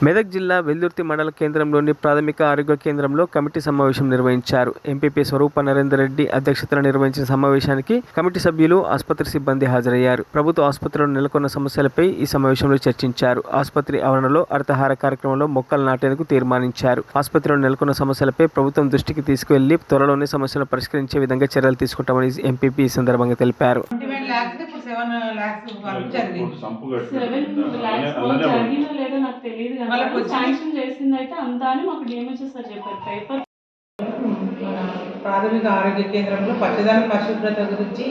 మెదక్ జిల్లా వెల్దుర్తి మండల కేంద్రంలోని ప్రాథమిక ఆరోగ్య కేంద్రంలో కమిటీ సమావేశం నిర్వహించారు. ఎంపీపీ స్వరూప నరేందర్ రెడ్డి అధ్యక్షతన నిర్వహించిన సమావేశానికి కమిటీ సభ్యులు, ఆసుపత్రి సిబ్బంది హాజరయ్యారు. ప్రభుత్వ ఆసుపత్రిలో నెలకొన్న సమస్యలపై ఈ సమావేశంలో చర్చించారు. ఆసుపత్రి ఆవరణలో అర్థహార కార్యక్రమంలో మొక్కలు నాటేందుకు తీర్మానించారు. ఆసుపత్రిలో నెలకొన్న సమస్యలపై ప్రభుత్వం దృష్టికి తీసుకువెళ్లి త్వరలోనే సమస్యలను పరిష్కరించే విధంగా చర్యలు తీసుకుంటామని ఎంపీపీ ఈ సందర్భంగా తెలిపారు. ప్రాథమిక ఆరోగ్య కేంద్రంలో పచ్చదనం పరిశుభ్రత గురించి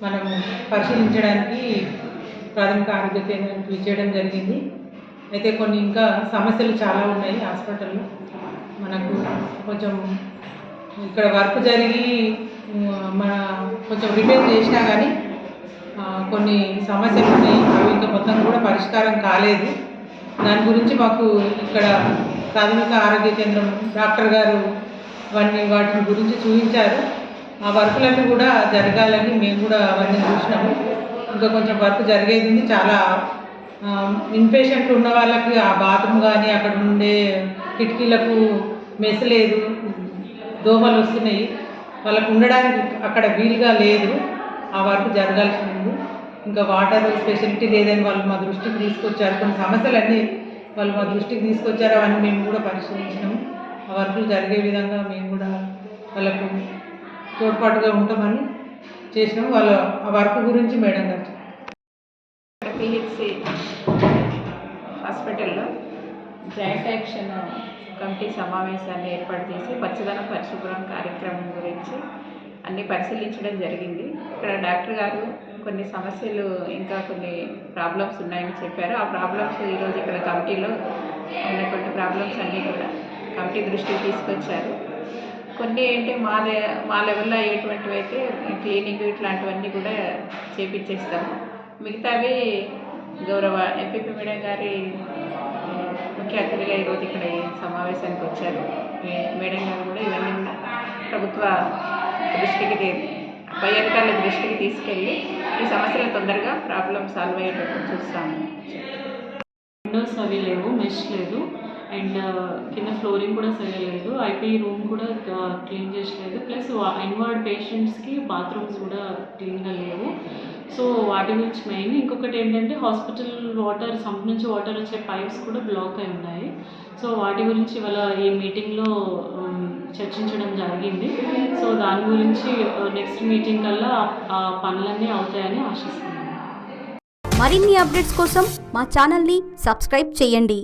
మనం పరిశీలించడానికి ప్రాథమిక ఆరోగ్య కేంద్రం పిలిచేయడం జరిగింది. అయితే కొన్ని ఇంకా సమస్యలు చాలా ఉన్నాయి హాస్పిటల్లో. మనకు కొంచెం ఇక్కడ వర్క్ జరిగి మన కొంచెం రిపేర్ చేసినా కానీ కొన్ని సమస్యలు ఉన్నాయి. అవి ఇంకా మొత్తం కూడా పరిష్కారం కాలేదు. దాని గురించి మాకు ఇక్కడ ప్రాథమిక ఆరోగ్య కేంద్రం డాక్టర్ గారు వాటిని గురించి చూపించారు. ఆ వర్కులన్నీ కూడా జరగాలని మేము కూడా అవన్నీ చూసినాము. ఇంకా కొంచెం వర్క్ జరిగేది ఉంది. చాలా ఇన్పేషెంట్లు ఉన్న వాళ్ళకి ఆ బాత్రూమ్ కానీ అక్కడ ఉండే కిటికీలకు మెస్ లేదు, దోమలు వస్తున్నాయి, వాళ్ళకు ఉండడానికి అక్కడ వీలుగా లేదు. ఆ వర్క్ జరగాల్సి ఉంది. ఇంకా వాటర్ ఫెసిలిటీ లేదని వాళ్ళు మా దృష్టికి తీసుకొచ్చారు. కొన్ని సమస్యలన్నీ వాళ్ళు మా దృష్టికి తీసుకొచ్చారు. అవన్నీ మేము కూడా పరిశీలించినాము. ఆ వర్కులు జరిగే విధంగా మేము కూడా వాళ్ళకు తోడ్పాటుగా ఉంటామని చేసినాము. వాళ్ళ ఆ వర్క్ గురించి మేడం గారు పిహెచ్సి హాస్పిటల్లో జాయింట్ యాక్షన్ కమిటీ సమావేశాన్ని ఏర్పాటు చేసి పచ్చదనం పరిశుభ్రం కార్యక్రమం గురించి అన్నీ పరిశీలించడం జరిగింది. ఇక్కడ డాక్టర్ గారు కొన్ని సమస్యలు ఇంకా కొన్ని ప్రాబ్లమ్స్ ఉన్నాయని చెప్పారు. ఆ ప్రాబ్లమ్స్ ఈరోజు ఇక్కడ కమిటీలో ఉన్నటువంటి ప్రాబ్లమ్స్ అన్నీ కూడా కమిటీ దృష్టికి తీసుకొచ్చారు. కొన్ని ఏంటి మా లెవెల్లో అయ్యేటువంటివి అయితే క్లీనింగ్ ఇట్లాంటివన్నీ కూడా చేపించేస్తాము. మిగతావి గౌరవ ఎంపీపీ మేడం గారి ముఖ్య అతిథిగా ఈరోజు ఇక్కడ ఈ సమావేశానికి వచ్చారు. మేడం గారు కూడా ఇవన్నీ కూడా ప్రభుత్వ దృష్టికి పై అధికారుల దృష్టికి తీసుకెళ్ళి ఈ సమస్యలు తొందరగా ప్రాబ్లం సాల్వ్ అయ్యేటట్టు చూస్తాము. విండోస్ అవి లేవు, మెష్ లేదు, అండ్ కింద ఫ్లోరింగ్ కూడా సరిలేదు, ఐపీ రూమ్ కూడా క్లీన్ చేసలేదు, ప్లస్ ఇన్వర్డ్ పేషెంట్స్కి బాత్రూమ్స్ కూడా క్లీన్గా లేవు. సో వాటి గురించి మెయిన్. ఇంకొకటి ఏంటంటే హాస్పిటల్ వాటర్, సంప్ నుంచి వాటర్ వచ్చే పైప్స్ కూడా బ్లాక్ అయి ఉన్నాయి. సో వాటి గురించి ఇవాళ ఈ మీటింగ్లో చర్చించడం జరిగింది. సో దాని గురించి నెక్స్ట్ మీటింగ్ కల్లా ఆ పనులన్నీ అవుతాయని ఆశిస్తున్నాను. మరిన్ని అప్డేట్స్ కోసం మా ఛానల్ని సబ్స్క్రైబ్ చేయండి.